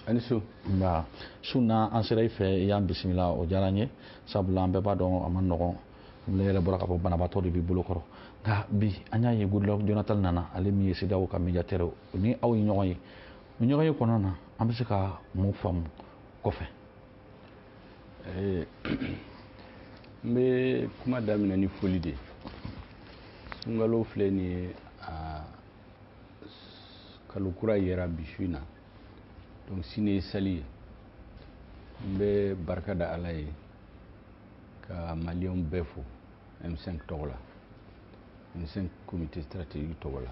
ani su nba sunna an sera i fɛ i y'an bisimila o diyara n ye sabula an bɛɛ b'a dɔn a ma nɔgɔn ne yɛrɛ bɔra k'a fɔ banabaatɔ de b'i bolo kɔrɔ nka bi an y'a ye Goodluck Jonathan nana ale min ye CEDEAO ka médiateur ni aw ye ɲɔgɔn ye o ɲɔgɔn ye kɔnɔna na an bɛ se ka mun faamu kɔfɛ. n bɛ kuma daminɛ ni foli de sunkalo filɛ nin ye kalo kura yɛra bi su in na donc sini ye sali ye n bɛ barika da Ala ye ka maliyɛnw bɛɛ fo M5 tɔgɔ la M5 comité stratégique tɔgɔ la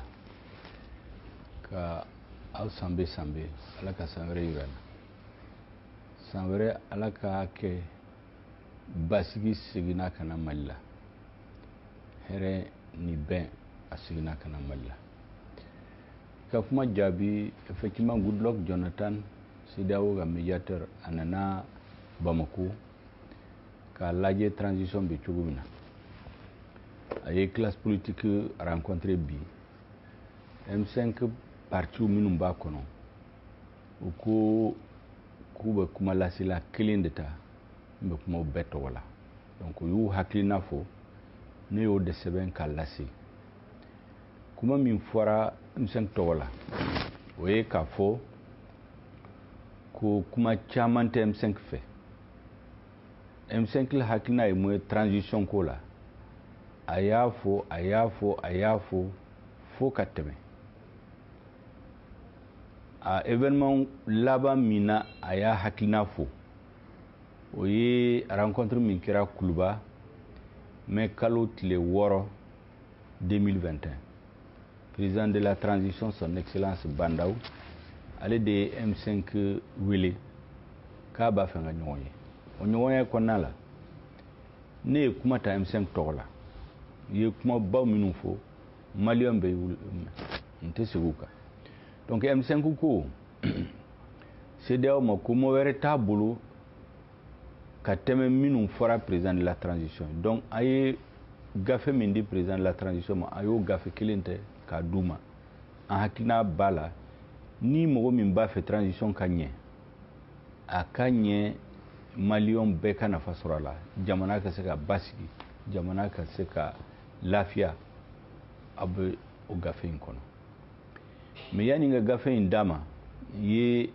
ka aw san bɛɛ Ala ka san wɛrɛ yira n na san wɛrɛ Ala ka kɛ basigi seginna ka na Mali la hɛrɛ ni bɛn a seginna ka na Mali la ka kuma jaabi effectivement Goodluck Jonathan CEDEAO ka médiateur a nana Bamako k'a lajɛ transition bɛ cogo min na a ye classe politique rencontré bi M5 partis minnu b'a kɔnɔ u ko k'u bɛ kuma lasela kelen de ta n bɛ kuma u bɛɛ tɔgɔ la donc u y'u hakilina fɔ ne y'o de sɛbɛn k'a lase kuma min fɔra M5 tɔgɔ la o ye k'a fɔ ko kuma caman tɛ M5 fɛ M5 la hakilina ye mun ye transition ko la a y'a fɔ fo ka tɛmɛ a événement laban min na a y'a hakilina fɔ o ye rencontre min kɛra Kuluba mai kalo tile 6 2021 président de la transition son excellence Bandaw ale de ye M5 wele k'a b'a fɛ ka ɲɔgɔn ye o ɲɔgɔnya kɔnɔna la ne ye kuma ta M5 tɔgɔ la ye kuma baw minnu fɔ maliyɛn bɛ n tɛ segin o kan donc M5 ko CEDEAO ma ko mɔgɔ wɛrɛ t'a bolo ka tɛmɛ minnu fɔra président de la transition donc a ye gafe min di président de la transition ma a y'o gafe kelen tɛ k'a d'u ma an hakilina b'a la ni mɔgɔ min b'a fɛ transition ka ɲɛ a ka ɲɛ maliyɛnw bɛɛ ka nafa sɔrɔ a la jamana ka se ka basigi jamana ka se ka lafiya a bɛ o gafe in kɔnɔ mais yanni n ka gafe in d'a ma ye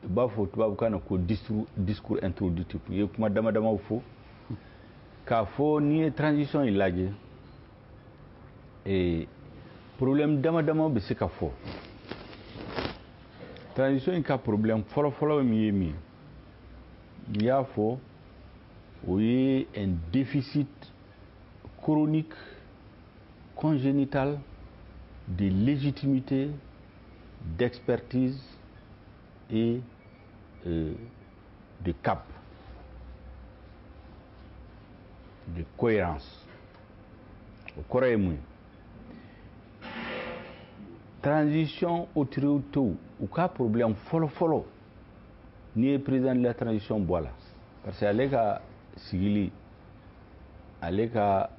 u b'a fɔ tubabukan na ko discours introductif u ye kuma dama damaw fɔ k'a fɔ n'i ye transition in lajɛ problème dama damaw bɛ se ka fɔ transition in ka problème fɔlɔ min ye min n y'a fɔ o ye un déficit chronique congénital de légitimité d'expertise et de cap, de cohérence. O kɔrɔ ye mun ye transition autorité u ka problème fɔlɔ n'i ye président de la transition bɔ a la parce que ale ka sigili ale ka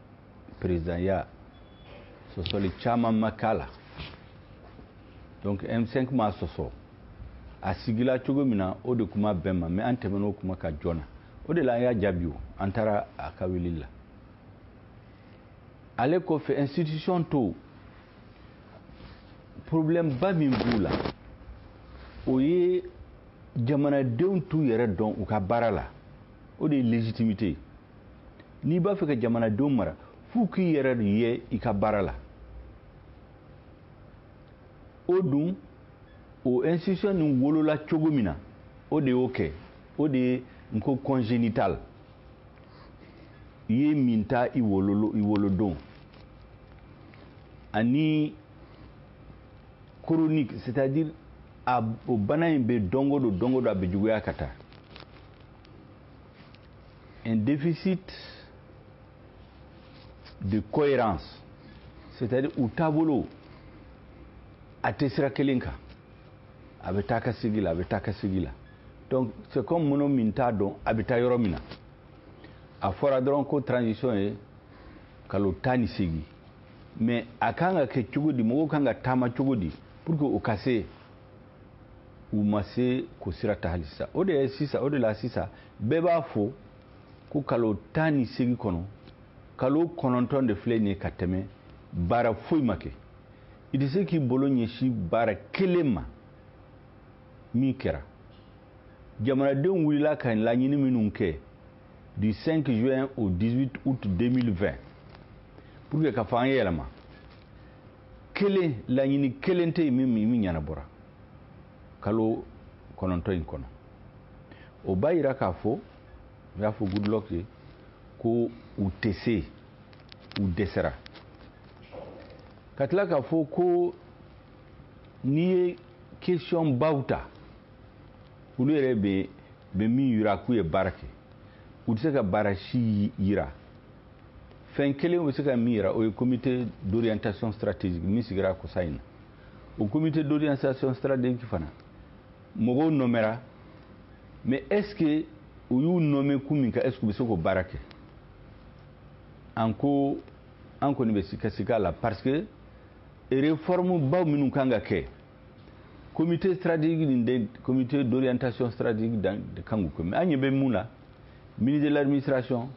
présidenya sɔsɔli caman ma k'a la donc M5 m'a sɔsɔ a sigila cogo min na o de kuma bɛn ma mais an tɛmɛn'o kuma ka joona o de la an y'a jaabi o an taara a ka weleli la ale kɔfɛ institution to problème ba min b'u la o ye jamanadenw t'u yɛrɛ dɔn u ka baara la o de ye légitimité n'i b'a fɛ ka jamanadenw mara f'u k'i yɛrɛ de ye i ka baara la o dun o institution nin wolola cogo min na o de y'o kɛ o de ye n ko congénital i ye min ta i wolodon ani chronique c'est-à-dire o bana in bɛ don o don a bɛ juguya ka taa un déficit de cohérence c'est-à-dire u taabolo a tɛ sira kelen kan a bɛ taa ka segi la donc c'est comme minnu min t'a dɔn a bɛ taa yɔrɔ min na a fɔra dɔrɔn ko transition ye kalo 18 mais a kan ka kɛ cogo di mɔgɔw kan ka taama cogo di pour que o ka se u ma se k'o sira ta hali sisan o de ye sisan o de la sisan bɛɛ b'a fɔ ko kalo 18 kɔnɔ kalo 9 de filɛ nin ye ka tɛmɛ baara foyi ma kɛ i tɛ se k'i bolo ɲɛsin baara kelen ma min kɛra jamanadenw wulila ka laɲini minnu kɛ du 5 juin au 18 août 2020 pour que ka fɔ an ye yɛlɛma kelen laɲini kelen tɛ yen min ɲɛnabɔra kalo 9 in kɔnɔ o b'a yira k'a fɔ u y'a fɔ Goodluck ye ko u tɛ se u dɛsɛra ka tila k'a fɔ ko n'i ye question baw ta olu yɛrɛ bɛ min yira k'u ye baara kɛ u tɛ se ka baara si yira fɛn kelen bɛ se ka min yira o ye comité d'orientation stratégique min sigira Kosa in na o comité d'orientation stratégique fana mɔgɔw nɔmɛra mais est-ce que u y'u nɔmɛ kun min kan est-ce que u bɛ se k'o baara kɛ an kɔni bɛ sikasika la parce que réforme baw minnu kan ka kɛ comité stratégique nin de comité d'orientation stratégique de kan k'o kɛ mais an ɲɛ bɛ mun na ministre de l'administration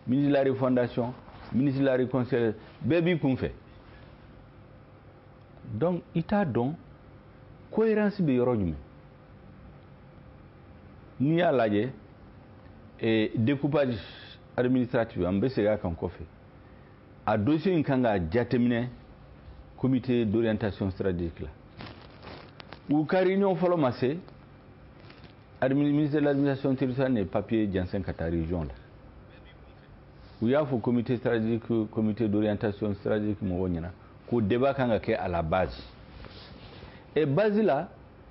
ministre de la refondation ministre de la réconciliation bɛɛ b'i kun fɛ donc i t'a dɔn cohérence bɛ yɔrɔ jumɛn n'i y'a lajɛ découpage administratif an bɛ segin a kan kɔfɛ a dossier in kan ka jateminɛ comité d'orientation stratégique la u ka réunion fɔlɔ ma se ministre de l'administration territoriale ni papier jansen ka taa région la u y'a fɔ comité stratégique comité d'orientation stratégique mɔgɔw ɲɛna ko débat kan ka kɛ à la base et base la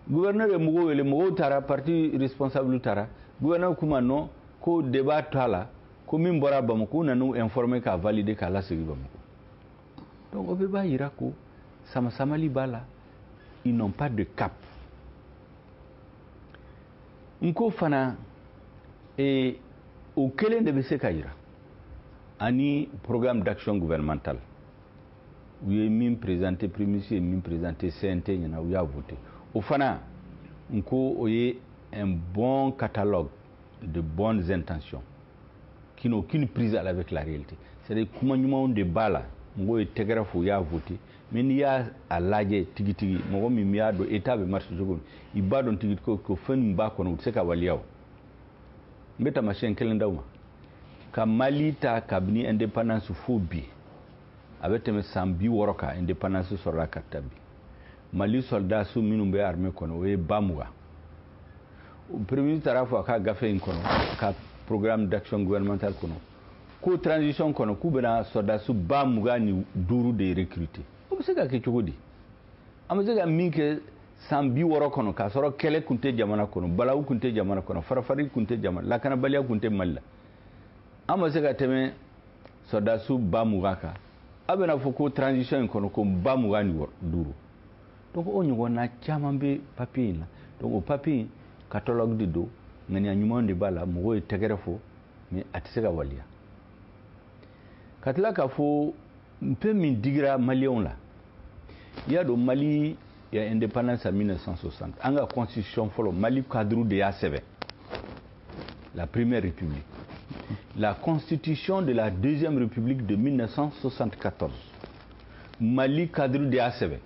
gouverneur ye mɔgɔw wele mɔgɔw taara parti responsable taara gouverneur kuma non ko débat t'a la ko min bɔra Bamako u nana informer k'a valider k'a lasegin Bamako donc o bɛɛ b'a yira ko sama-samali b'a la ils n'ont pas de cap n ko fana o kelen de bɛ se ka yira ani programme d'action gouvernementale u ye min présenté premier ministre ye min présenté CNT ɲɛna u y'a voté o fana n ko o ye un bon catalogue de bonnes intentions qui n'ont aucune prise avec la réalité c'est-à-dire kuma ɲumanw de b'a la mɔgɔw ye tɛgɛrɛ fɔ u y'a voté mais n'i y'a lajɛ tigitigi mɔgɔ min y'a dɔn état bɛ marché cogo min i b'a dɔn tigitigi ko fɛn min b'a kɔnɔ u tɛ se ka waliya o n bɛ taamasiyɛn kelen d'aw ma ka Mali ta kabini indépendance fo bi a bɛ tɛmɛ san 60 kan indépendance sɔrɔla ka ta bi Mali soldats minnu bɛ armée kɔnɔ o ye ba 20 premier ministre taara fɔ a ka gafe in kɔnɔ ka programme d'action gouvernementale kɔnɔ ko transition kɔnɔ k'u bɛna soldats ba 25 de recruter o bɛ se ka kɛ cogo di an bɛ se ka min kɛ san 60 kɔnɔ k'a sɔrɔ kɛlɛ tun tɛ jamana kɔnɔ balawu tun tɛ jamana kɔnɔ farafari tun tɛ jamana lakanabaliya tun tɛ Mali la an ma se ka tɛmɛ soldats ba 20 kan a bɛna fɔ ko transition in kɔnɔ ko ba 25 donc o ɲɔgɔnna caman bɛ papier in na donc o papier catalogue de do ŋaniya ɲuman de b'a la mɔgɔw ye tɛgɛrɛ fɔ mais a tɛ se ka waliya ka tila k'a fɔ fɛn min digira maliyɛnw la i y'a dɔn Mali ya indépendance en 1960 an ka constitution fɔlɔ Mali cadre de y'a sɛbɛn la première république la constitution de la deuxième république de 1974 Mali cadre de y'a sɛbɛn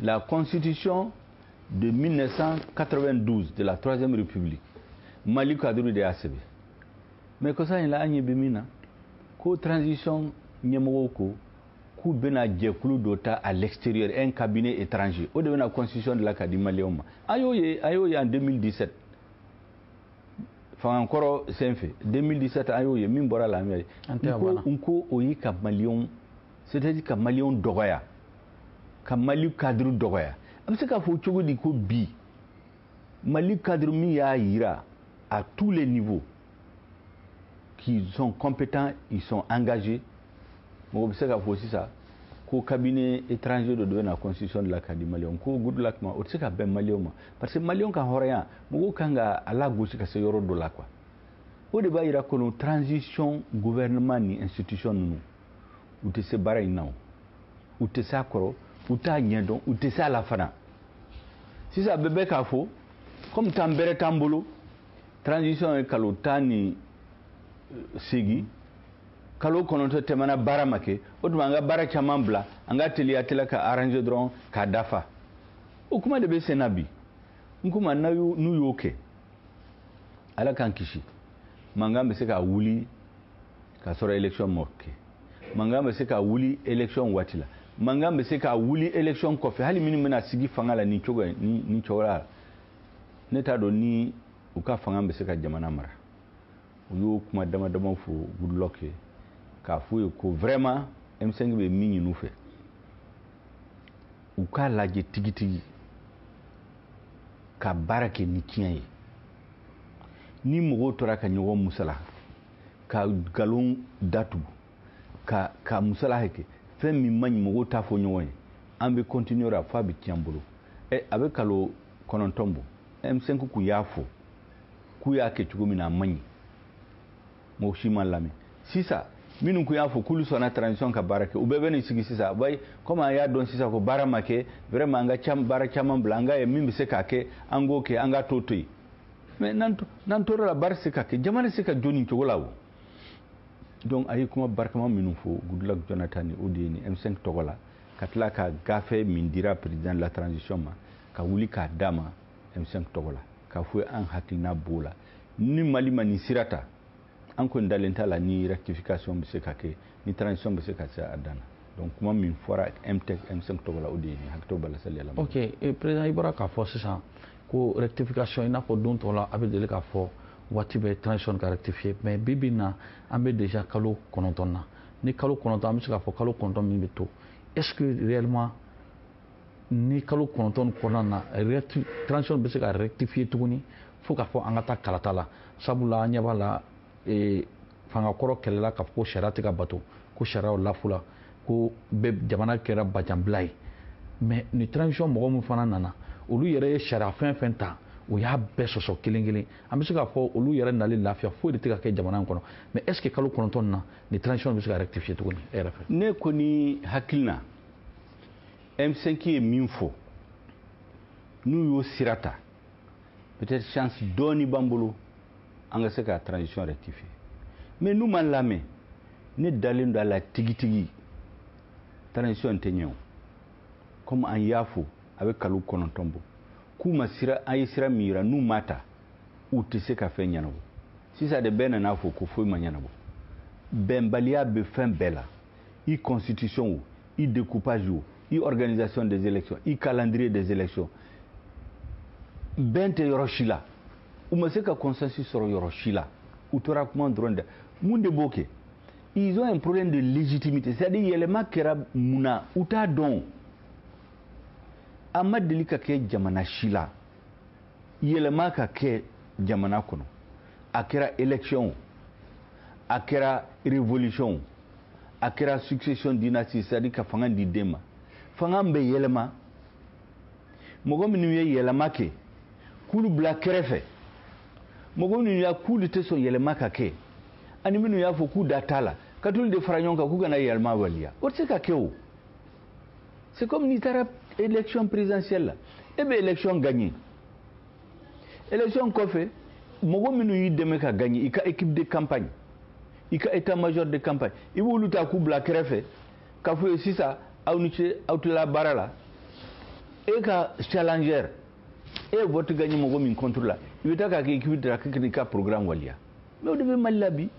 la constitution de 1992 de la troisième république Mali cadre de y'a sɛbɛn mais Kosa in la an ɲɛ bɛ min na ko transition ɲɛmɔgɔw ko k'u bɛna jɛkulu dɔ ta à l'extérieur un cabinet étranger o de bɛna constitution de la ka di maliyɛnw ma an y'o ye en 2017 fangankɔrɔ sen fɛ 2017 an y'o ye min bɔra la an ye n ko o ye ka maliyɛnw c'est-à-dire ka maliyɛnw dɔgɔya ka Mali cadre dɔgɔya a bɛ se k'a fɔ cogo di ko bi Mali cadre min y'a yira à tous les niveaux qu'ils sont compétents ils sont engagés mɔgɔ bɛ se k'a fɔ sisan ko cabinet étranger dɔ bɛna constitution de la ka di maliyɛnw ko Goodluck ma o tɛ se ka bɛn maliyɛnw ma parce que maliyɛnw ka hɔrɔnya mɔgɔw kan ka a lagosi ka se yɔrɔ dɔ la quoi o de b'a yira ko transition gouvernement ni institution ninnu u tɛ se baara in na o u tɛ se a kɔrɔ u t'a ɲɛdɔn u tɛ se a la fana sisan a bɛɛ bɛ k'a fɔ comme temps bɛrɛ t'an bolo transition ye kalo 18 kalo 9 tɛmɛna baara ma kɛ o tuma an ka baara caman bila an ka teliya ka arranger dɔrɔn k'a dafa o kuma de bɛ sen na bi n kuma n'u y'o kɛ ala k'an kisi mankan bɛ se ka wuli ka sɔrɔ élection ma kɛ mankan bɛ se ka wuli élection waati la mankan bɛ se ka wuli élection kɔfɛ hali minnu bɛna sigi fanga la nin cogo la ne t'a dɔn ni u ka fanga bɛ se ka jamana mara u y'o kuma dama dama fɔ Goodluck ye k'a fɔ ye ko vraiment M5 bɛ min ɲini u fɛ u k'a lajɛ tigitigi ka baara kɛ ni tiɲɛ ye ni mɔgɔw tora ka ɲɔgɔn musala ka nkalon datugu ka musala kɛ fɛn min man ɲi mɔgɔw t'a fɔ ɲɔgɔn ye an bɛ continuer a fɔ a bɛ tiɲɛ an bolo a bɛ kalo 9 bɔ M5 k'u y'a fɔ k'u y'a kɛ cogo min na a man ɲi mɔgɔ si ma lamɛn sisan minnu kun y'a fɔ k'olu sɔnna transition ka baara kɛ u bɛɛ bɛ nin sigi sisan comme an y'a dɔn sisan ko baara ma kɛ vraiment an ka baara caman bila an ka ye min bɛ se k'a kɛ an k'o kɛ an ka to yen mais n'an tora la baara se ka kɛ jamana se ka jɔ nin cogo la o donc a ye kuma barikama minnu fɔ Goodluck Jonathan ni o de ye ni M5 tɔgɔ la ka tila ka gafe min dira président de la transition ma ka wuli k'a d'a ma M5 tɔgɔ la k'a fɔ an hakilina b'o la ni Mali ma nin sira ta an ko dalen t'a la ni rectification bɛ se ka kɛ ni transition bɛ se ka se a dan na donc kuma min fɔra M5 tɔgɔ la o de ye nin hakili bala sali yɛlɛma. ok président i bɔra k'a fɔ sisan ko rectification i n'a fɔ don tɔw la a bɛ deli k'a fɔ waati bɛ transition ka rectifier mais bi bi in na an bɛ déjà kalo 9 na ni kalo 9 an bɛ se k'a fɔ kalo 9 min bɛ to est ce que réellement ni kalo 9 kɔnɔna na transition bɛ se ka rectifier tuguni fo k'a fɔ an ka taa kalata la sabula an ɲɛ b'a la fangakɔrɔ kɛlɛla k'a fɔ ko sariya tɛ ka bato ko sariyaw lafula ko jamana kɛra bajanbila ye mais ni transition mɔgɔ min fana nana olu yɛrɛ ye sariya fɛn fɛn ta o y'a bɛɛ sɔsɔ kelen kelen an bɛ se k'a fɔ olu yɛrɛ nali lafiya foyi de tɛ ka kɛ jamana in kɔnɔ mais est ce que kalo 9 na ni transition bɛ se ka rectifier tuguni e yɛrɛ fɛ. ne ko ni hakilina M5 ye min fɔ n'u y'o sira ta peut-être chance dɔɔni b'an bolo an ka se ka transition rectifier mais n'u ma lamɛn ne dalen don a la tigitigi transition tɛ ɲɛ o comme an y'a fɔ a bɛ kalo 9 bɔ k'u ma sira an ye sira min yira n'u ma ta u tɛ se ka fɛn ɲɛnabɔ sisan de bɛɛ nana fɔ ko foyi ma ɲɛnabɔ bɛnbaliya bɛ fɛn bɛɛ la i constitution o i découpage o i organisation des élections i calendrier des élections bɛn tɛ yɔrɔ si la u ma se ka consensus sɔrɔ yɔrɔ si la u tora kuma dɔrɔn de mun de b'o kɛ ils ont un problème de légitimité c'est-à-dire yɛlɛma kɛra mun na u t'a dɔn a ma deli ka kɛ jamana si la yɛlɛma ka kɛ jamana kɔnɔ a kɛra élection a kɛra révolution a kɛra succession dynastie c'est-à-dire ka fanga di den ma fanga bɛ yɛlɛma mɔgɔ minnu ye yɛlɛma kɛ k'olu bila kɛrɛfɛ mɔgɔ minnu y'a k'u de tɛ sɔn yɛlɛma ka kɛ ani minnu y'a fɔ k'u da t'a la ka t'olu de fara ɲɔgɔn kan k'u kana yɛlɛma waliya o tɛ se ka kɛ o c'est comme n'i taara élection présidentielle la e bɛ élection gagner élection kɔfɛ mɔgɔ minnu y'i dɛmɛ ka gagner i ka équipe de campagne i ka état major de campagne i b'olu ta k'u bila kɛrɛfɛ k'a fɔ ye sisan aw ni ce aw tilala baara la e ka challenger e ye vote gagner mɔgɔ min contre la i bɛ taa k'a kɛ équipe de la k'i ka programme waliya mais o de bɛ Mali la bi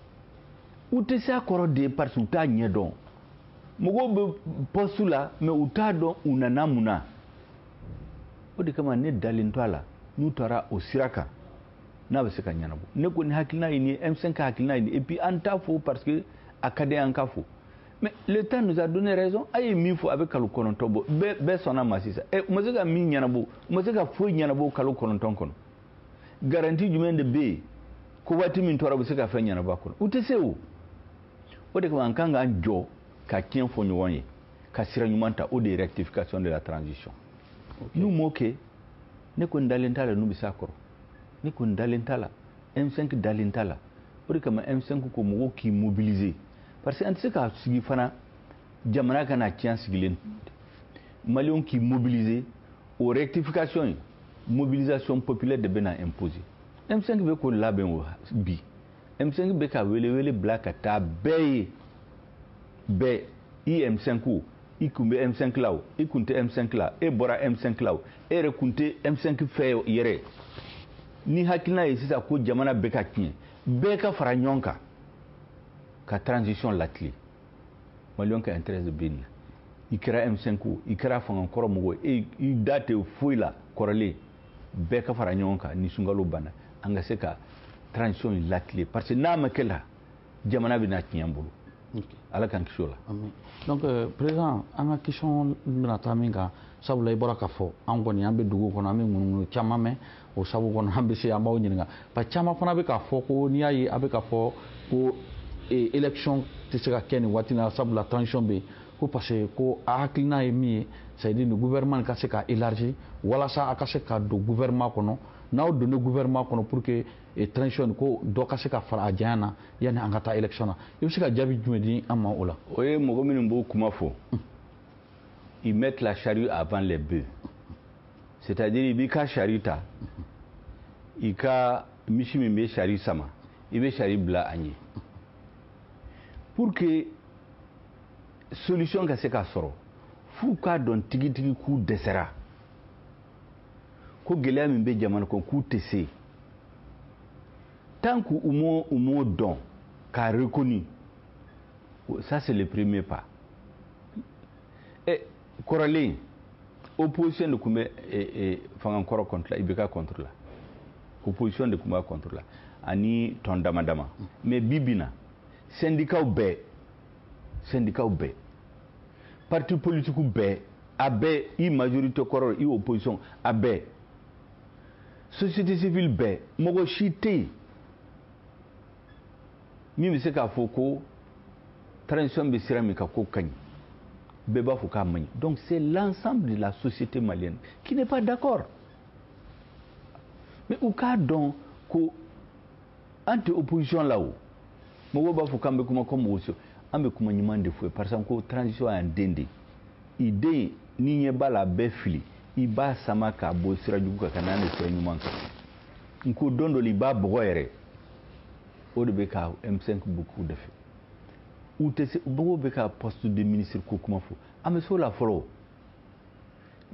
u tɛ se a kɔrɔ de parce que u t'a ɲɛ dɔn mɔgɔw bɛ poste la mais u t'a dɔn u nana mun na o de kama ne dalen to a la n'u taara o sira kan n'a bɛ se ka ɲɛnabɔ ne ko ni hakilina ye nin ye M5 ka hakilina ye nin ye et puis an t'a fɔ parce que a ka di an ka fɔ mais le temps nous a donné raison a ye min fɔ a bɛ kalo 9 bɔ bɛɛ sɔnna ma sisan u ma se ka min ɲɛnabɔ u ma se ka foyi ɲɛnabɔ kalo 9 kɔnɔ garantie jumɛn de bɛ yen ko waati min tora u bɛ se ka fɛn ɲɛnabɔ a kɔnɔ u tɛ se o de kama an kan k'an jɔ ka tiɲɛ fɔ ɲɔgɔn ye ka sira ɲuman ta o de ye rectification de la transition n'u m'o kɛ ne ko n dalen t'a la n'u bɛ se a kɔrɔ ne ko n dalen t'a la M5 dalen t'a la o de kama M5 ko mɔgɔw k'i mobiliser parce que an tɛ se k'a sigi fana jamana kana tiɲɛ sigilen maliyɛnw k'i mobiliser o rectification ye mobilisation populaire de bena imposée M5 be ko labɛn o bi M5 be ka wele bila ka taa bɛɛ i M5 o i kun bɛ M5 la o i kun tɛ M5 la e bɔra M5 la o e yɛrɛ kun tɛ M5 fɛ yɛrɛ ni hakilina ye sisan ko jamana bɛ ka tiɲɛ bɛɛ ka fara ɲɔgɔn kan ka transition latile maliyɛn ka intérêt bɛ nin na i kɛra M5 o i kɛra fangakɔrɔ mɔgɔ i da tɛ foyi la kɔrɔlen bɛɛ ka fara ɲɔgɔn kan ni sunkalo banna an ka se ka transition latile parce que n'a ma kɛ la jamana bɛ na tiɲɛ an bolo ala k'an kisi o la. donc président an ka question bɛna taa min kan sabula i bɔra k'a fɔ an kɔni an bɛ dugu kɔnɔ an bɛ ŋunuŋunu caman mɛn o sabu kɔnɔ an bɛ se an b'aw ɲininka parce que caman fana bɛ k'a fɔ ko n'i y'a ye a bɛ k'a fɔ ko élection tɛ se ka kɛ nin waati la sabula transition bɛ yen ko parce que ko a hakilina ye min ye c'est à dire ni gouvernement ka se ka élargi walasa a ka se ka don gouvernement kɔnɔ n'aw donna gouvernement kɔnɔ pour que transition ko dɔ ka se ka fara a janya na yanni an ka taa élection na i bɛ se ka jaabi jumɛn di an ma o la. o ye mɔgɔ minnu b'o kuma fɔ ils mettent la charrue avant les bœufs c'est-à-dire i b'i ka charrue ta i ka misi min bɛ charrue sama i bɛ charrue bila a ɲɛ pour que solution ka se ka sɔrɔ f'u k'a dɔn tigitigi k'u dɛsɛra ko gɛlɛya min bɛ jamana kɔnɔ k'u tɛ se tant qu'u m'o dɔn k'a reconnu ça c'est le premier pas kɔrɔlen opposition de tun bɛ fangakɔrɔ contre la IBK contre la opposition de tun b'a contre la ani tɔn dama dama mais bi bi in na syndicats bɛɛ parti politique bɛɛ a bɛɛ i majorité kɔrɔ i opposition a bɛɛ société civile bɛɛ mɔgɔ si tɛ yen min bɛ se k'a fɔ ko transition bɛ sira min kan ko ka ɲi bɛɛ b'a fɔ k'a man ɲi donc c'est l'ensemble de la société malienne qui n'est pas d'accord mais u k'a dɔn ko an tɛ opposition la o mɔgɔw b'a fɔ k'an bɛ kuma ko mɔgɔ si an bɛ kuma ɲuman de fɔ parce que ko transition y'an den de i den n'i ɲɛ b'a la a bɛɛ fili i b'a sama k'a bɔ sira jugu kan ka n'a ni sira ɲuman kan n ko don dɔ la i b'a bɔgɔ yɛrɛ o de bɛ ka M5 beaucoup de fɛ u tɛ se mɔgɔw bɛ ka poste de ministre ko kuma fɔ an bɛ se o la fɔlɔ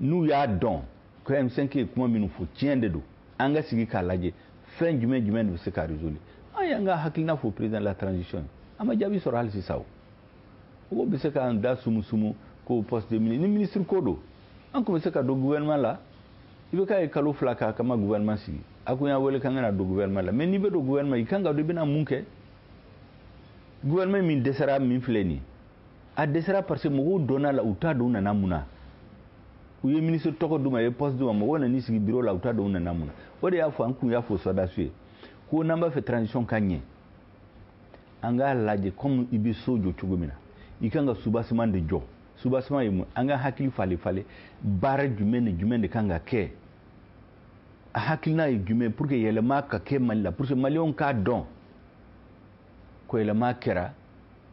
n'u y'a dɔn ko M5 ye kuma minnu fɔ tiɲɛ de don an ka sigi k'a lajɛ fɛn jumɛn de bɛ se ka résoudre an y'an ka hakilina fɔ président de la transition an ma jaabi sɔrɔ hali sisan o mɔgɔw bɛ se k'an da sumu ko poste de ministre ni ministre ko don an tun bɛ se ka don gouvernement la i bɛ k'a ye kalo 2 k'a kama gouvernement sigi a ko n y'a wele k'an ka na don gouvernement la mais n'i bɛ don gouvernement i kan ka don i bɛna mun kɛ gouvernement min dɛsɛra min filɛ nin ye a dɛsɛra parce que mɔgɔw donna la u t'a dɔn u nana mun na u ye ministre tɔgɔ d'u ma u ye poste d'u ma mɔgɔw nan'i sigi bureau la u t'a dɔn u nana mun na o de y'a fɔ an kun y'a fɔ sɔrɔdasiw ye ko n'an b'a fɛ transition ka ɲɛ an k'a lajɛ comme i bɛ so jɔ cogo min na i kan ka soubassement de jɔ soubassement ye mun an ka hakili falen baara jumɛn ni jumɛn de kan ka kɛ a hakilina ye jumɛn pour que yɛlɛma ka kɛ Mali la pour que maliyɛnw k'a dɔn ko yɛlɛma kɛra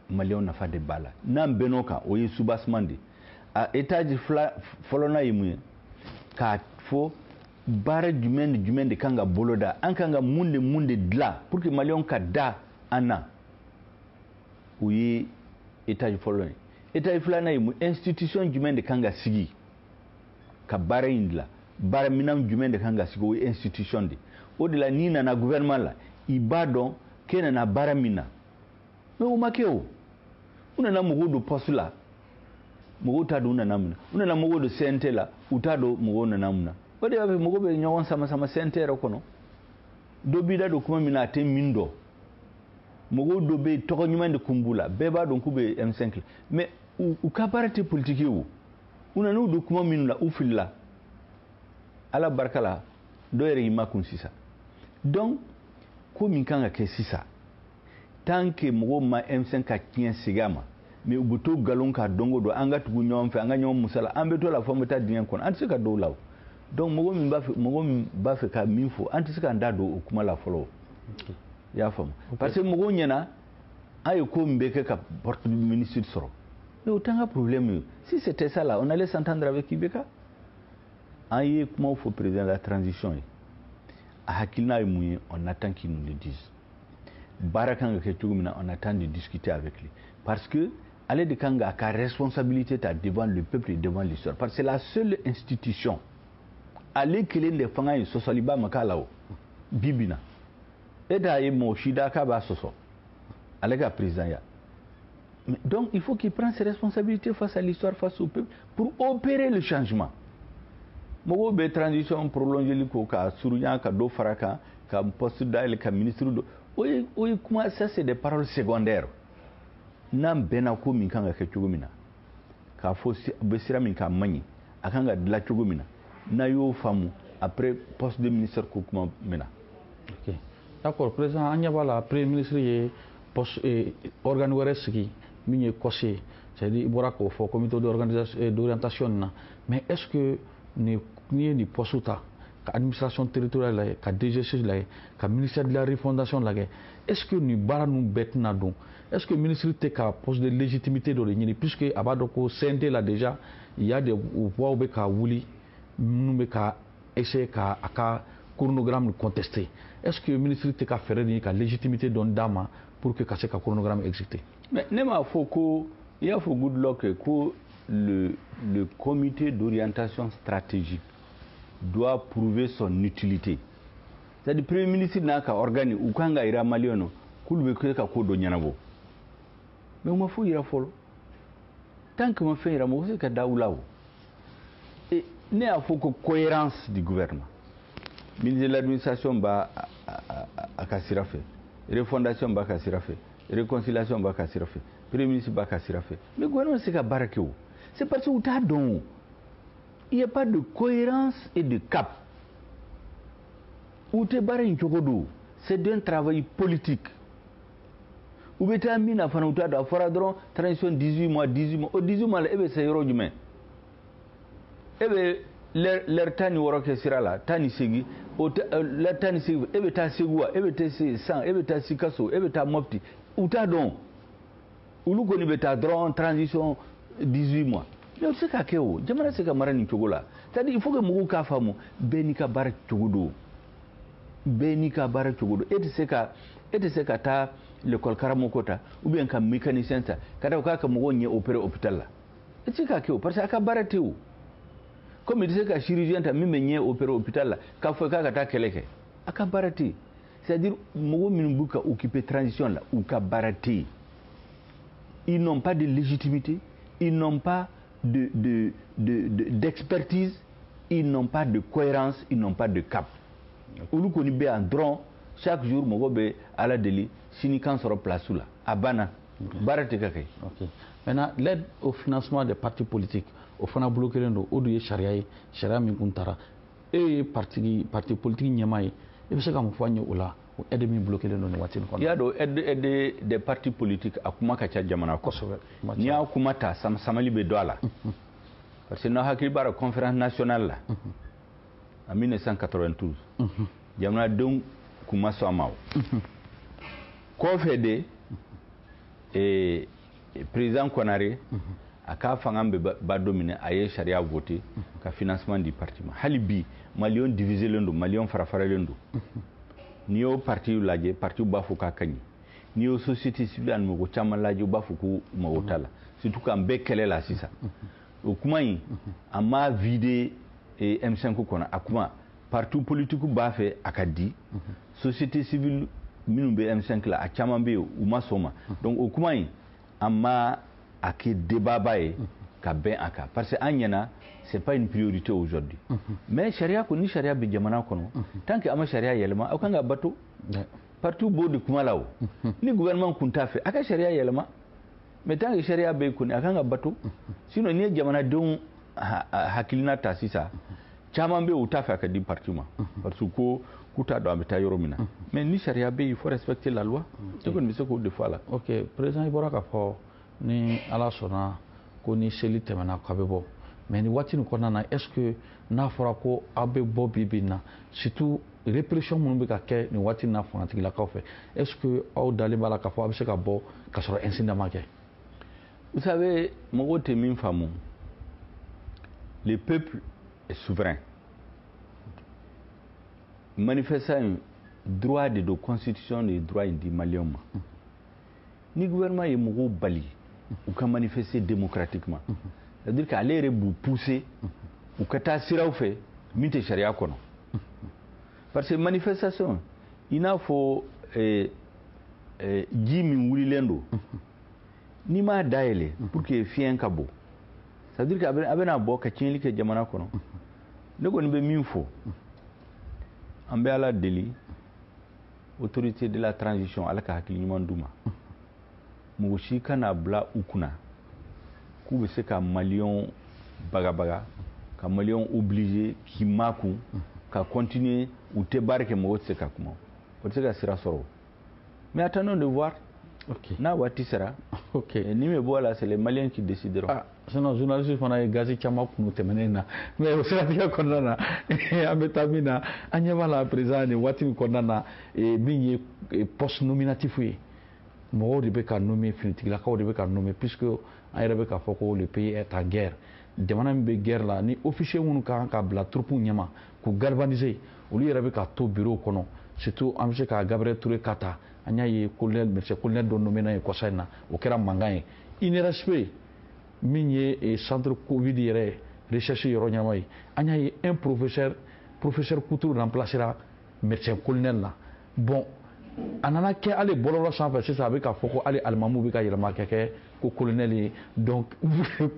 maliyɛnw nafa de b'a la n'an bɛnn'o kan o ye soubassement de a étage fɔlɔnan ye mun ye k'a fɔ baara jumɛn ni jumɛn de kan ka boloda an kan ka mun de dilan pour que maliyɛnw ka da an na o ye étage fɔlɔ ye étage filanan ye mun institution jumɛn de kan ka sigi ka baara in dilan baara minɛn jumɛn de kan ka sigi o ye institution de o de la n'i nana gouvernement la i b'a dɔn k'e nana baara min na mais o ma kɛ o u nana mɔgɔw don poste la mɔgɔw t'a dɔn u nana mun na u nana mɔgɔw don CNT la u t'a dɔn mɔgɔw nana mun na o de y'a fɛ mɔgɔw bɛ ɲɔgɔn sama CNT yɛrɛ kɔnɔ dɔ b'i da don kuma min na a tɛ min dɔn mɔgɔw dɔ bɛ yen tɔgɔ ɲuman de kun b'u la bɛɛ b'a dɔn k'u bɛ M5 la mais u ka baara tɛ politique ye o u nana u don kuma minnu la u filila ala barika la dɔ yɛrɛ y'i makun sisan donc ko min kan ka kɛ sisan tant que mɔgɔw ma M5 ka tiɲɛ segin a ma mais u bɛ to nkalon kan don o don an ka tugu ɲɔgɔn fɛ an ka ɲɔgɔn musala an bɛ to la fɔ an bɛ taa dingɛ kɔnɔ an tɛ se ka don o la o donc mɔgɔ min b'a fɛ ka min fɔ an tɛ se k'an da don o kuma la fɔlɔ i y'a faamu parce que mɔgɔw ɲɛna an ye ko min bɛ kɛ ka porte ministre sɔrɔ mais o t'an ka problème ye si c'était ça là on allait s'entendre avec IBK an ye kuma fo président de la transition ye a hakilina ye mun ye on attend qu'il nous le dise baara kan ka kɛ cogo min na on attend de discuter avec lui parce que ale de kan ka responsabilité ta devant le peuple et devant l'histoire parce que c'est la seule institution ale kelen de fanga ye sɔsɔliba ma k'a la o bibi na e t'a ye mɔgɔ si da k'a b'a sɔsɔ ale ka président ya donc il faut qu'il prenne ses responsabilités face à l'histoire face au peuple pour opérer le changement mɔgɔw bɛ transition prolongeli ko ka surunya ka do fara kan ka poste dayɛlɛ ka ministre do o ye kuma ça c'est des paroles secondaires n'an bɛnna ko min kan ka kɛ cogo min na k'a fɔ bɛ sira min k'a man ɲi a kan ka dilan cogo min na n'a y'o faamu après poste de ministère ko kuma min na. ok d'accord président an ɲɛ b'a la premier ministre ye poste organe wɛrɛ sigi min ye COSE c'est-à-dire i bɔra k'o fɔ comité d'orientation na mais est-ce que n'i ye nin poste ta ka administration territoriale lajɛ ka DGC lajɛ ka ministère de la refondation lajɛ est-ce que nin baara ninnu bɛɛ tɛna don est-ce que ministre tɛ ka poste de légitimité dɔ de ɲini puisque a b'a dɔn ko CNT la déjà il y a des voix bɛ ka wuli minnu bɛ ka essayer ka a ka chronogramme contester est-ce que ministre tɛ ka fɛɛrɛ ɲini ka légitimité dɔ d'a ma pour que ka se ka chronogramme exécuter. mais ne m'a fɔ ko i y'a fɔ Goodluck ko le comité d'orientation stratégique doit prouver son utilité. C'est-à-dire premier ministre n'a qu'à organiser ou quand il y a malien, qu'il veut que ka ko do ɲanabɔ. Mais on m'a fɔ ira fɔlɔ. Tant que on fait ira mo c'est ka daoula o. Et ne a fɔ ko cohérence du gouvernement. Ministre de l'administration ba a ka sira fɛ. Refondation ba ka sira fɛ. Réconciliation ba ka sira fɛ. Premier ministre ba ka sira fɛ. Mais gouvernement c'est ka baara kɛ o. C'est parce que ou t'a dɔn. Il n'y a pas de cohérence et de cap. C'est d'un travail politique. Ou bien, il y a une transition 18 mois. Au 18 mois, c'est euro humain. L'air tani woroke sirala, tani segi, la tani segi, ta segua, ta sang, ta sikaso, ta mopti. Ou ta don. Ou l'ou koni beta dron transition 18 mois. Mais c'est qu'à Kéo, j'aimerais que Marani Chogola. C'est-à-dire qu'il faut que Mouka Famu, Benika Barak Chogodo. Benika Barak Chogodo. Et c'est qu'à ta l'école Karamokota, ou bien qu'un mécanicien, Kadaka Mougogne opéré hôpital. Et c'est qu'à Kéo, parce qu'à Baratéo. Comme il disait qu'un chirurgien a mis mené opéré hôpital, qu'à Fouka Keleke. À Kabarati. C'est-à-dire, Mougo Minbuka occupé transition là, ou Kabarati. Ils n'ont pas de légitimité, ils n'ont pas d'expertise, ils n'ont pas de cohérence, ils n'ont pas de cap. Oulu koni be en drone chaque jour mogo be ala deli sini kan soro place là abana barate kakay. OK. Maintenant l'aide au financement des partis politiques au fana bloqué ndo odu ye sharia min kuntara e parti politique nyamay e be se kam fanyo ula aide min bloqué ndo ne watin kon. Ya do aide des partis politiques akuma ka cha jamana ko ni akuma ta samali be doala. Parce que nous avons eu la conférence nationale là, en 1992. Jamana donc kuma somao. Confédé et président Konaré a ka fangam ba dominer aye charia voté ka financement du parti. Halibi Malion divisé l'endo, Malion farafara l'endo. Ni au parti lajé, parti bafuka kanyi. Ni au société civile an mo chama lajé bafuku mo otala. Surtout quand bekele la sisa. O kuma yi a ma vidé et M5 kona akuma partout politique ba fait akadi société civile minumbe M5 la a chama be o ma soma donc o kuma yi a ma ake débat bae ka ben aka parce que anyana c'est pas une priorité aujourd'hui mais sharia ko ni sharia be jamana kono tant que ama sharia yelma o kanga bato partout bo de kuma lawo ni gouvernement kunta fait aka sharia yelma mais tant que sharia be kuni akanga bato sinon ni jamana don hakilina tasisa chama be utafa akadi partima parce que kuta do ameta yoromina mais ni sharia be il faut respecter la loi c'est comme monsieur ko de fois là. OK président Iboraka fo ni ala sona ko ni seli temana ko bebo mais ni watini ko nana est-ce que na fora ko abe bo bibina surtout répression mun be ka ke ni watini na fonatigi la ka fait est-ce que au dali bala ka fo abe se ka bo ka soro incident ke. Vous savez, Mogote Minfamou, le peuple est souverain. manifestant droit de constitution de droit indi malien ma ni gouvernement ye mɔgɔw bali u ka manifester démocratiquement c'est-à-dire qu'ale yɛrɛ b'u pousser u ka taa siraw fɛ min tɛ sariya kɔnɔ parce que manifestation i n'a fɔ ji min wulilen don n'i m'a dayɛlɛ pour que fiɲɛ ka bɔ c'est-à-dire que a bɛna bɔ ka tiɲɛli kɛ jamana kɔnɔ ne kɔni bɛ min fɔ an bɛ ala deli autorité de la transition ala ka hakili ɲuman d'u ma mɔgɔ si kana bila u kunna k'u bɛ se ka maliyɛnw bagabaga ka maliyɛnw obligé k'i makun ka continuer u tɛ baara kɛ mɔgɔ tɛ se ka kuma o tɛ se ka sira sɔrɔ mais attendons de voir n'a waati sera ni bɛ bɔ a la c'est les Maliens qui décideront. Sinon journaliste fana ye gazi caman kunu tɛmɛnen na mais o siratigɛ kɔnɔna na an bɛ taa min na an ɲɛ b'a la président nin waati min kɔnɔna na min ye poste nominatif ye mɔgɔw de bɛ ka nommé finitigilakaw de bɛ ka nommé puisque an yɛrɛ bɛ k'a fɔ ko le pays est en guerre jamana min bɛ guerre la ni officier minnu ka kan ka bila troupe ɲɛma k'u galvaniser olu yɛrɛ bɛ ka to bureau kɔnɔ surtout an bɛ se ka Gabriel Touré ka ta an y'a ye monsieur colonel dɔ nommé ye kɔsa in na o kɛra mankan ye INRSP min ye centre covid yɛrɛ recherche yɔrɔ ɲɛnama ye an y'a ye un professeur Couture remplacera médecin colonel la bon a nana kɛ ale bɔlɔlɔ sanfɛ sisan a bɛ k'a fɔ ko ale alimamu bɛ ka yɛlɛma ka kɛ ko colonel ye donc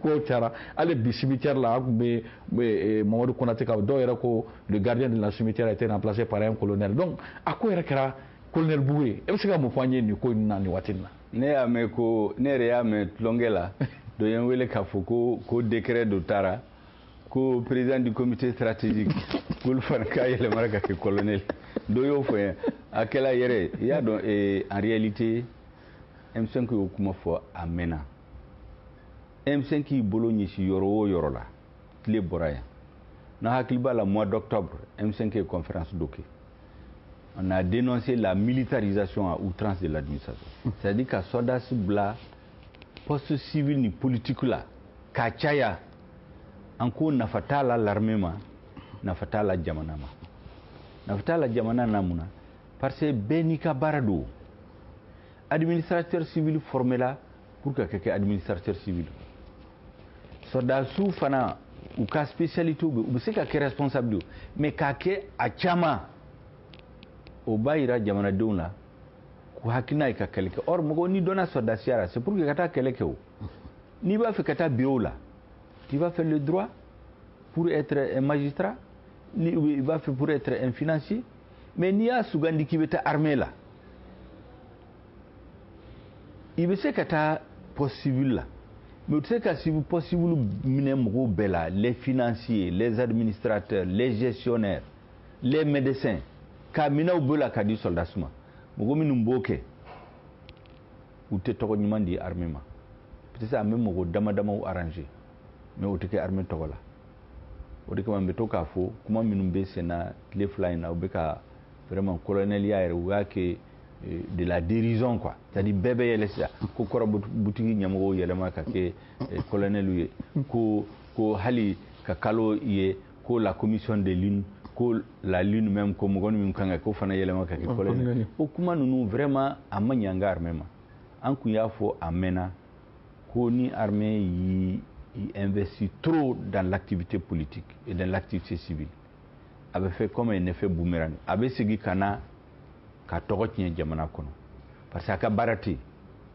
ko cayara ale bi cimetière la a tun bɛ Mamadu Konate ka dɔw yɛrɛ ko le gardien de la cimetière a été remplacé par un colonel donc a ko yɛrɛ kɛra colonel Bugu ye e bɛ se ka mun fɔ an ye nin ko in na nin waati in na. ne y'a mɛn ko ne yɛrɛ y'a mɛn tulonkɛ la dɔ ye n wele k'a fɔ ko décret dɔ taara ko président du comité stratégique k'olu fana k'a yɛlɛmara ka kɛ colonel dɔ y'o fɔ ye a kɛla yɛrɛ i y'a dɔn en réalité M5 y'o kuma fɔ a mɛnna M5 y'i bolo ɲɛsin yɔrɔ o yɔrɔ la tile bɔra yan n'a hakili b'a la mois d'octobre M5 ye conférence dɔ kɛ on a dénoncé la militarisation à outrance de l'administration c'est-à-dire ka soldats bila poste civil ni politique la ka caya an ko nafa t'a la l'armée ma nafa t'a la jamana ma nafa t'a la jamana na mun na parce que bɛɛ n'i ka baara don administrateur civil formé la pour ka kɛ administrateur civil soldats fana u ka spécialité u bɛ se ka kɛ responsable mais k'a kɛ a caman o b'a yira jamanadenw la k'u hakilina ye ka kɛlɛ kɛ or mɔgɔ ni donna soldasiya la c'est pour que ka taa kɛlɛ kɛ o n'i b'a fɛ ka taa bureau la tu vas faire le droit pour être un magistrat il va faire pour être un financier mais n'i y'a sugandi k'i bɛ taa armée la i bɛ se ka taa poste civil la mais u tɛ se ka poste civil minɛ mɔgɔw bɛɛ la les financiers les administrateurs les gestionnaires les médecins ka minɛw bɔ la ka di soldats ma mɔgɔ minnu b'o kɛ u tɛ tɔgɔ ɲuman di armée ma peut-être an bɛ mɔgɔ dama damaw arranger mais o tɛ kɛ armée tɔgɔ la o de kama n bɛ to k'a fɔ kuma minnu bɛ sen na tile fila in na u bɛ ka vraiment coloneliya yɛrɛ u y'a kɛ de la dérision quoi c'est-à-dire bɛɛ bɛ yɛlɛ sisan ko kɔrɔ butigi ɲɛmɔgɔw yɛlɛma ka kɛ colonel ye ko hali ka kalo ye ko la commission de lune ko la lune même ko mɔgɔ min kan ka ko fana yɛlɛma ka kɛ colonel o kuma ninnu vraiment a ma ɲɛ an ka armée ma an kun y'a fɔ a mɛnna ko ni armée y'i investit trop dans l'activité politique et dans l'activité civile a bɛ fait comme un effet boomerang a bɛ segin ka na ka tɔgɔ tiɲɛ jamana kɔnɔ parce que a ka baara tɛ yen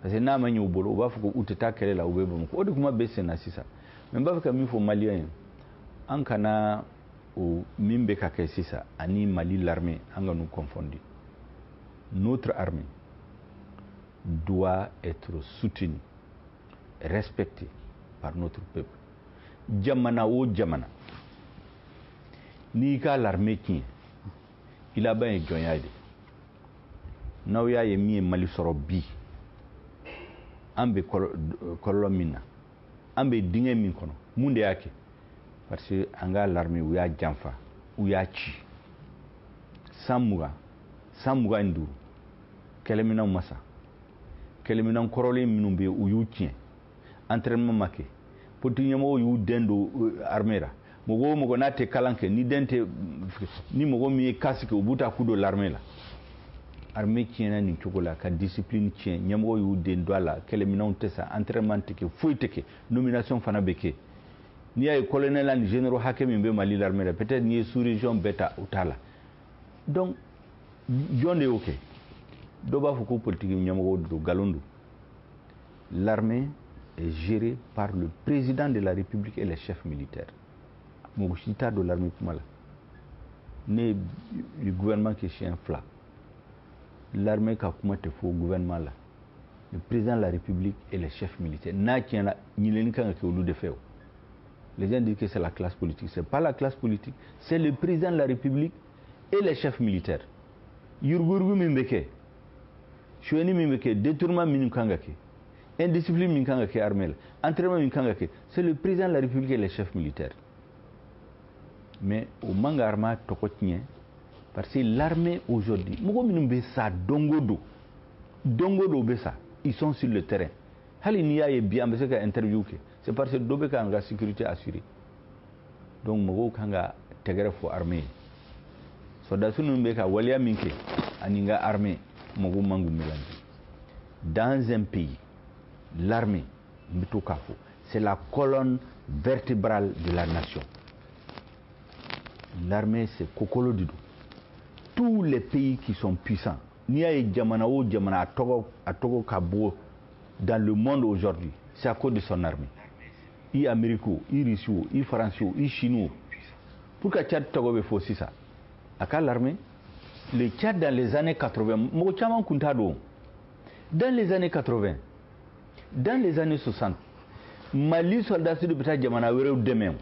parce que n'a ma ɲɛ u bolo u b'a fɔ ko u tɛ taa kɛlɛ la u bɛ Bamakɔ o de kuma bɛ sen na sisan mais n b'a fɛ ka min fɔ maliyɛn ye an kana o min bɛ ka kɛ sisan ani Mali l'armée an ka n'u confondre notre armée doit être soutenue respectée par notre peuple jamana o jamana n'i ka l'armée tiɲɛ i laban ye jɔnya de n'aw y'a ye min ye Mali sɔrɔ bi an bɛ kɔlɔlɔ min na an bɛ dingɛ min kɔnɔ mun de y'a kɛ parce que an ka l'armée u y'a janfa u y'a ci 125 kɛlɛminɛnw ma sa kɛlɛminɛn kɔrɔlen minnu bɛ yen u y'u tiɲɛ entraînement ma kɛ politique ɲɛmɔgɔw y'u den don armée la mogo na te kalanke ni dente ni mogo mi kasike ubuta kudo l'armée la armée tiena ni chokola ka discipline tien nyamgo yu den doala kele minon tesa entraînement teke foiteke nomination fana beke ni ay colonel and généraux hakemi be mali l'armée la peut-être ni sous région beta utala donc jonde ok do ba fuko politique nyamgo do galondu l'armée est gérée par le président de la République et les chefs militaires. Mogushita de l'armée Kumala. Né le gouvernement qui est chien fla. L'armée qui a commencé au gouvernement là. Le président de la République et les chefs militaires. N'a qui a ni l'unique qui au de faire. Les gens disent que c'est la classe politique. C'est pas la classe politique. C'est le président de la République et les chefs militaires. Yurgurgu mimbeke. Choueni mimbeke. Détournement minukangake. Indiscipline minkanga ke armée, entraînement minkanga ke, c'est le président de la République et les chefs militaires. Mais au manga arma tokotien, parce que l'armée aujourd'hui, mogo minumbe sa dongodo besa, ils sont sur le terrain. Hali niya ye bien parce que interview ke, c'est parce que dobe ka nga sécurité assurée. Donc mogo kanga tegere fo armée. Soda sunumbe ka walia minke aninga armée mogo mangu melange. Dans un pays l'armée, c'est la colonne vertébrale de la nation. L'armée, c'est Kokolo Dido. Tous les pays qui sont puissants, à Togo Kabo, dans le monde aujourd'hui, c'est à cause de son armée. I Américains, I Russes, I Français, I Chinois. Pourquoi Tchad Togo veut faire ça? À quelle l'armée? Le Tchad dans les années 80, dans les années 80, dans les années 60, Mali soldats de Beta Djamana Wérou demain.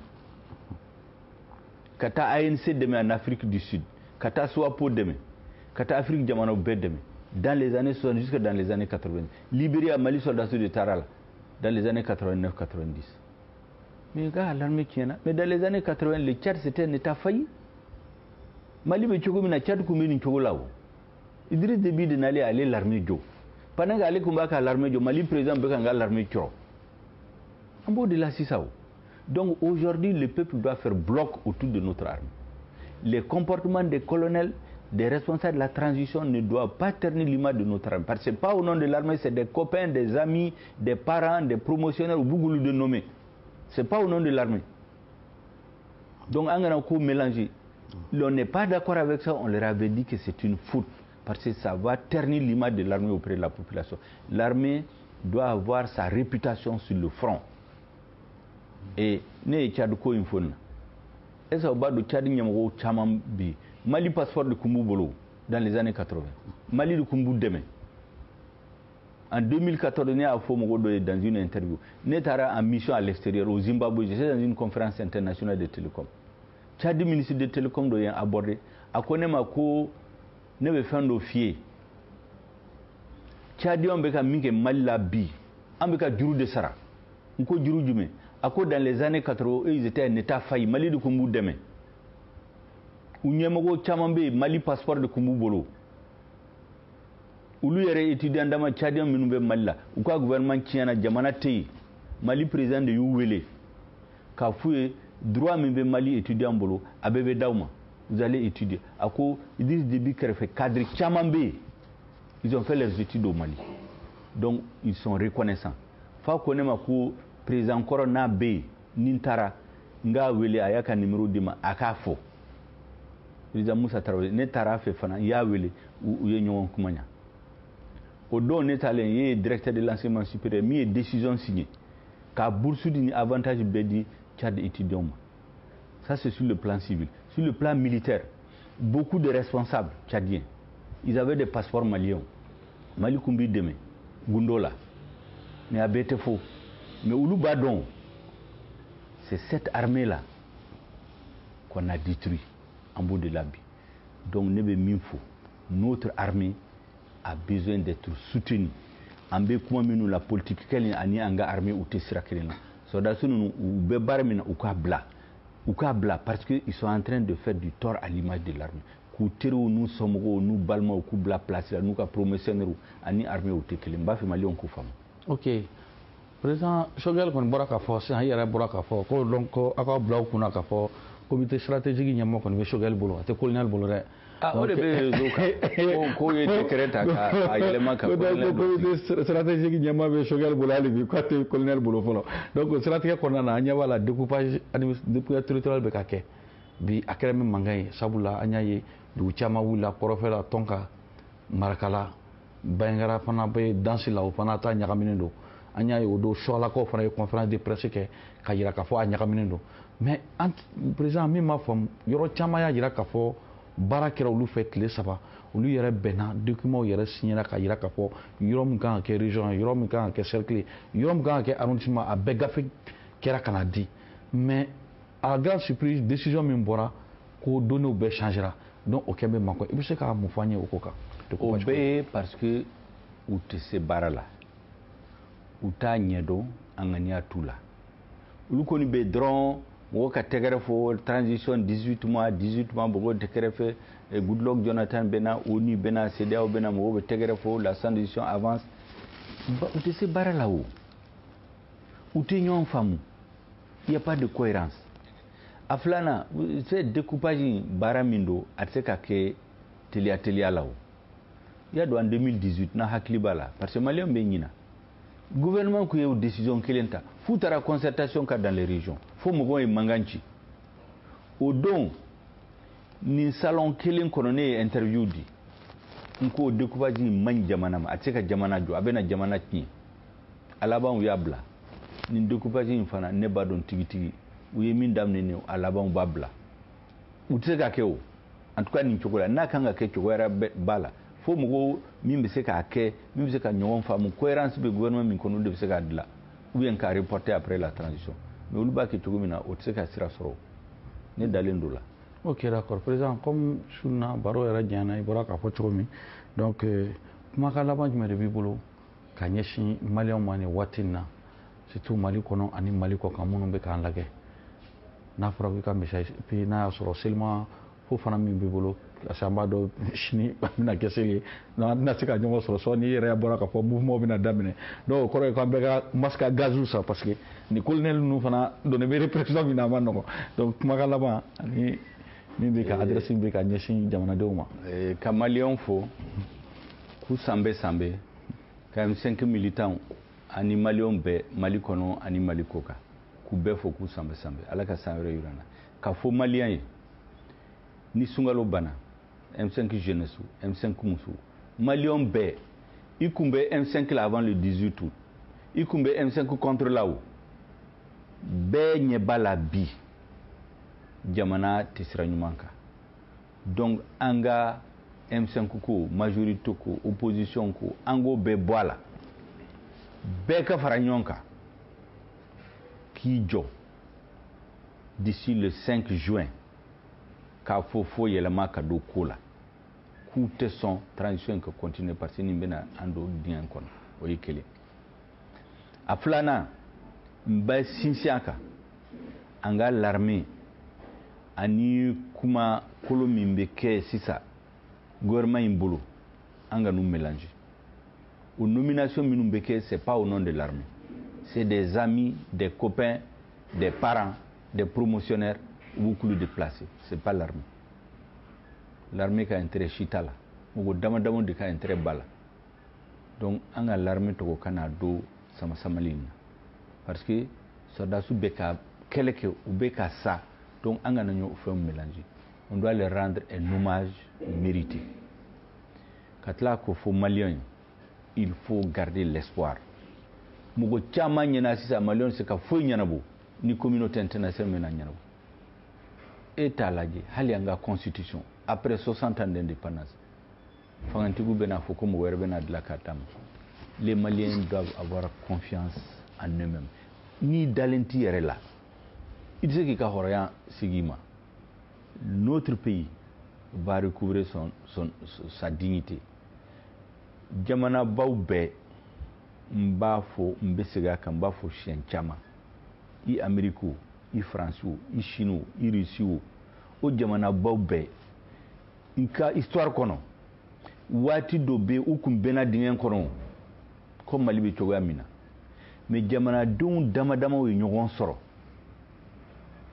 Kata ANC demain en Afrique du Sud. Kata Swapo demain. Kata Afrique Djamana Bé demain. Dans les années 60 jusqu'à dans les années 80. Libéria Mali soldats de Taral. Dans les années 89-90. Mais gars, l'armée qui est là. Mais dans les années 80, le Tchad c'était un état failli. Mali me choco mina Tchad koumini choco là. Idriss Déby de n'aller aller l'armée Joe. Pendant que aller combattre l'armée, Mali président Bekanga l'armée Tchoro. En bas de la Sissao. Donc aujourd'hui, le peuple doit faire bloc autour de notre armée. Les comportements des colonels, des responsables de la transition ne doivent pas ternir l'image de notre armée. Parce que pas au nom de l'armée, c'est des copains, des amis, des parents, des promotionnaires ou beaucoup de nommer. C'est pas au nom de l'armée. Donc on a un mélangé. On n'est pas d'accord avec ça, on leur avait dit que c'est une faute. Parce que ça va ternir l'image de l'armée auprès de la population. L'armée doit avoir sa réputation sur le front. Et ne Tchad ko infon. Est-ce que du Tchad nyamgo chamam bi Mali passeport de Kumbu Bolo dans les années 80. Mali de Kumbu demain. En 2014, on a fait dans une interview. Netara en mission à l'extérieur au Zimbabwe, j'étais dans une conférence internationale de télécom. Tchad ministre de télécom doit aborder. A connaître ko ne veut faire nos fiers. Tchad on beka minke Mali la bi. On beka juru de Sara. On ko juru jume. Dans les années 80, ils étaient un état failli. Mali de Kumbu demain. Ou Nyamago Chamambe, Mali passeport de Kumbu Bolo. Ou lui est étudiant dans ma Tchadien Minoube Malila. Ou quoi gouvernement Tiana Djamana Tei. Mali président de Youwele. Kafoué, droit Mimbe Mali étudiant Bolo. Abebe Dauma. Vous allez étudier. Ako, ils disent début qu'ils fait cadre Chamambe. Ils ont fait leurs études au Mali. Donc, ils sont reconnaissants. Faut connaître ma président Corona B, Nintara, Nga Wele Ayaka numéro Dima, Akafo. Président Moussa Traoré, Netara fait Fana, Ya Wele, ou Yenyon Kumanya. Au don Netalen, directeur de l'enseignement supérieur, mis une décision signée. Car Boursoudini avantage Bedi, Tchad étudiant. Ça, c'est sur le plan civil. Sur le plan militaire, beaucoup de responsables tchadiens, ils avaient des passeports maliens. Mali Kumbi Deme, Gundola, mais à Betefo. Mais Ouloubadon, c'est cette armée-là qu'on a détruite en bout de l'abri. Donc, notre armée a besoin d'être soutenue. En Bekoumamino, la politique, quelle année anga armée ou Tessirakelena. Soda Sunu ou Bebarmina ou Kabla, parce qu'ils sont en train de faire du tort à l'image de l'armée. Koutero, nous sommes nous Balma ou Koubla place, nous ka promotionnaire, ani armée ou Tekelemba, fait Mali on Koufam. Ok. président Choguel kɔni bɔra k'a fɔ sisan i yɛrɛ bɔra k'a fɔ ko donc ko aw ka bila aw kunna k'a fɔ comité stratégique ɲɛmɔgɔ kɔni bɛ Choguel bolo a tɛ colonel bolo dɛ. O de bɛ réseau kan ko ye décret ta k'a yɛlɛma ka colonel bolo. donc comité stratégique ɲɛmɔgɔ bɛ Choguel bolo hali bi k'a tɛ colonel bolo fɔlɔ donc siratigɛ kɔnɔna na an ɲɛ b'a la découpage territorial bɛ ka kɛ bi a kɛra min mankan ye sabula an y'a ye dugu caman wulila kɔrɔfɛla Tɔnka Marakala Bayangara fana bɛ dansi la o fana ta ɲagaminen don an y'a ye o don Suwalakaw fana ye conférence de presse kɛ ka yira k'a fɔ a ɲagaminen don mais président min m'a faamu yɔrɔ caman y'a yira k'a fɔ baara kɛra olu fɛ tile 3 olu yɛrɛ bɛnna document yɛrɛ signera ka yira k'a fɔ yɔrɔ min kan ka kɛ région yɔrɔ min kan ka kɛ cercle yɔrɔ min kan ka kɛ arrondissement a bɛɛ gafe kɛra ka na di mais à la grande surprise décision min bɔra ko données bɛɛ changera donc o kɛn bɛ manko i bɛ se ka mun fɔ an ye o ko kan. o bɛɛ ye parce que u tɛ se baara la u t'a ɲɛdɔn a ŋaniya t'u la olu kɔni bɛ dɔrɔn mɔgɔ ka tɛgɛrɛ fɔ transition 18 mois mɔgɔw tɛgɛrɛ fɛ Goodluck Jonathan bɛna ONU bɛna CEDEAO bɛna mɔgɔw bɛ tɛgɛrɛ fɔ la transition avance u tɛ se baara la o u tɛ ɲɔgɔn faamu il y a pas de cohérence a filanan c'est découpage baara min don a tɛ se ka kɛ teliya la o i y'a dɔn en 2018 na hakili b'a la parce que maliyɛnw bɛ ɲina gouvernement ko ye o décision kelen ta f'u taara concertation ka dans les régions fo mɔgɔw ye mankan ci o don nin salon kelen kɔnɔ ne ye interview di n ko découpage man ɲi jamana ma a tɛ se ka jamana jɔ a bɛna jamana tiɲɛ a laban u y'a bila nin découpage in fana ne b'a dɔn tigitigi u ye min daminɛ nin a laban u b'a bila u tɛ se ka kɛ o en tout cas nin cogo la n'a kan ka kɛ cogo wɛrɛ b'a la fo mɔgɔw min bɛ se k'a kɛ min bɛ se ka ɲɔgɔn faamu cohérence bɛ gouvernement min kɔnɔ olu de bɛ se k'a dilan ou bien k'a reporter après la transition mais olu b'a kɛ cogo min na o tɛ se ka sira sɔrɔ ne dalen don la. ok d'accord président comme sunna baro yɛrɛ janyana i bɔra k'a fɔ cogo min donc kumakan laban jumɛn de b'i bolo ka ɲɛsin maliyɛnw ma nin waati in na surtout mali kɔnɔ ani mali kɔ kan minnu bɛ k'an lajɛ n'a fɔra k'i ka message puis n'a y'a sɔrɔ seulement fo fana min b'i bolo parce que an b'a dɔn sini a bɛna kɛ seli ye donc an tɛna se ka ɲɔgɔn sɔrɔ sɔ n'i yɛrɛ bɔra k'a fɔ mouvement bɛna daminɛ donc o kɔrɔ ye k'an bɛɛ ka masque à gaziw san parce que ni colonel ninnu fana donni bɛ répression min na a ma nɔgɔn donc kumakan laban ani min bɛ ka adresse bɛ ka ɲɛsin jamanadenw ma. ka maliyɛnw fo k'u sanbɛ ka M5 militants ani maliyɛnw bɛɛ mali kɔnɔ ani mali kɔ kan k'u bɛɛ fo k'u sanbɛ ala ka san wɛrɛ yira n na ka fɔ maliyɛn ye ni sunkalo banna M5 jeunesse M5 muso maliyɛnw bɛɛ i kun bɛ M5 la avant le 18 août i kun bɛ M5 contre la o bɛɛ ɲɛ b'a la bi jamana tɛ sira ɲuman kan donc an ka M5 ko majorité ko opposition ko an k'o bɛɛ bɔ a la bɛɛ ka fara ɲɔgɔn kan k'i jɔ d'ici le 5 juin k'a fɔ yɛlɛma ka don ko la k'u tɛ sɔn transition in ka continuer parce que nin bɛna an don diɲɛ kɔnɔ o ye kelen a filanan n bɛ sinsin a kan an ka l'armée ani kuma kolo min bɛ kɛ sisan gouvernement in bolo an ka n'u mélanger o nomination minnu bɛ kɛ c'est pas au nom de l'armée c'est des amis des copains des parents des promotionnaires u b'u kulu déplacer c'est pas l'armée l'armée ka intérêt si t'a la mɔgɔ damadama de ka intérêt b'a la donc an ka l'armée tɔgɔ kana don sama-samali in na parce que soldats bɛ ka kɛlɛ kɛ u bɛ ka sa donc an kana ɲɔgɔn fɛnw mélanger on doit leur rendre un hommage mérité ka tila k'o fɔ maliyɛnw il faut garder l'espoir mɔgɔ caman ɲɛna sisan maliyɛnw se ka foyi ɲɛnabɔ ni communauté internationale mɛna ɲɛnabɔ e t'a lajɛ hali an ka constitution après 60 ans d'indépendance fangantigiw bɛna fɔ ko mɔgɔ wɛrɛ bɛna dilan k'a d'a ma les maliens doivent avoir confiance en eux-mêmes n'i dalen t'i yɛrɛ la i tɛ se k'i ka hɔrɔnya sigi ma notre pays va recouvrer sa dignité jamanabaw bɛɛ n b'a fɔ n bɛ segin a kan n b'a fɔ siɲɛ caman i Amérique o i France o i Chine o i Russie o jamanabaw bɛɛ n ka histoire kɔnɔ waati dɔ bɛ u kun bɛnna dingɛ kɔnɔ ko Mali bɛ cogoya min na mais jamanadenw damadamaw ye ɲɔgɔn sɔrɔ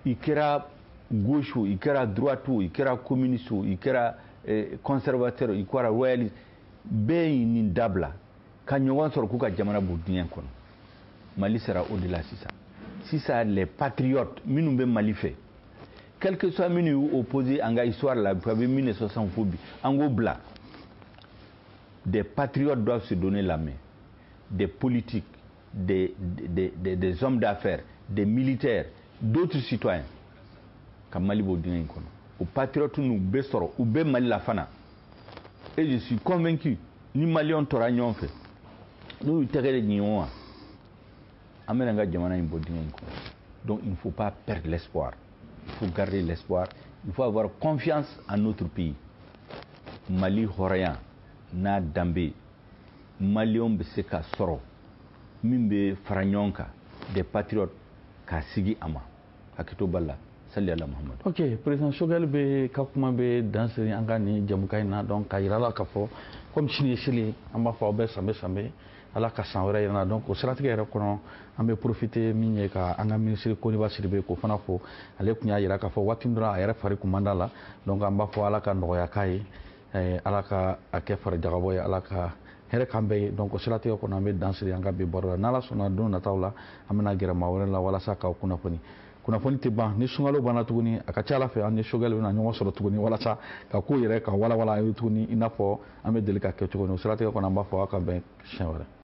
i kɛra gauche o i kɛra droite o i kɛra communiste o i kɛra conservateur o i kɛra royaliste bɛɛ ye nin dabila ka ɲɔgɔn sɔrɔ k'u ka jamana bɔ diɲɛ kɔnɔ Mali sera o de la sisan les patriotes minnu bɛ Mali fɛ quel que soit minnu y'u opposé an ka histoire la depuis 1960 fo bi an k'o bila des patriotes doivent se donner la main des politiques des hommes d'affaires des militaires d'autres citoyens ka Mali bɔ diɲɛ kɔnɔ o patriotes n'u bɛ sɔrɔ u bɛ Mali la fana et je suis convaincu ni Maliens tora ɲɔgɔn fɛ n'u y'u tɛgɛ de ɲi ɲɔgɔn ma an bɛna an ka jamana in bɔ diɲɛ kɔnɔ donc il ne faut pas perdre l'espoir il faut garder l'espoir il faut avoir confiance en notre pays Mali hɔrɔnya n'a danbe Maliens bɛ se ka sɔrɔ min bɛ fara ɲɔgɔn kan des patriotes k'a sigi a ma hakɛto b'a la sali ala Muhammad. Ok, président Choguel bɛ ka kuma bɛ dan siri an ka nin jamukan in na donc k'a yira la k'a fɔ comme sini ye seli an b'a fɔ aw bɛ sanbɛ ala ka san wɛrɛ yɛrɛ na donc o siratigɛ yɛrɛ kɔnɔ an bɛ profiter min ye ka an ka ministre Koniba Sidibe k'o fana fɔ ale tun y'a yira k'a fɔ waati min dɔrɔn a yɛrɛ fari kun man d'a la donc an b'a fɔ ala ka nɔgɔya k'a ye ala ka a kɛ fari jagabɔ ye ala ka hɛrɛ k'an bɛɛ ye donc o siratigɛ kɔnɔ an bɛ dan siri an ka bi baro la n'ala sɔnna don nataw la an bɛna gɛrɛ maa wɛrɛ la walasa k'aw kunnafoni tɛ ban ni sunkalo banna tuguni a ka ca ala fɛ an ni Choguel bɛna ɲɔgɔn sɔrɔ tuguni walasa ka ko yɛrɛ ka walawala a ye tuguni i n'a fɔ an bɛ deli ka kɛ cogo min o siratigɛ kɔnɔ an b'a fɔ aw ka bɛn siɲɛ wɛrɛ.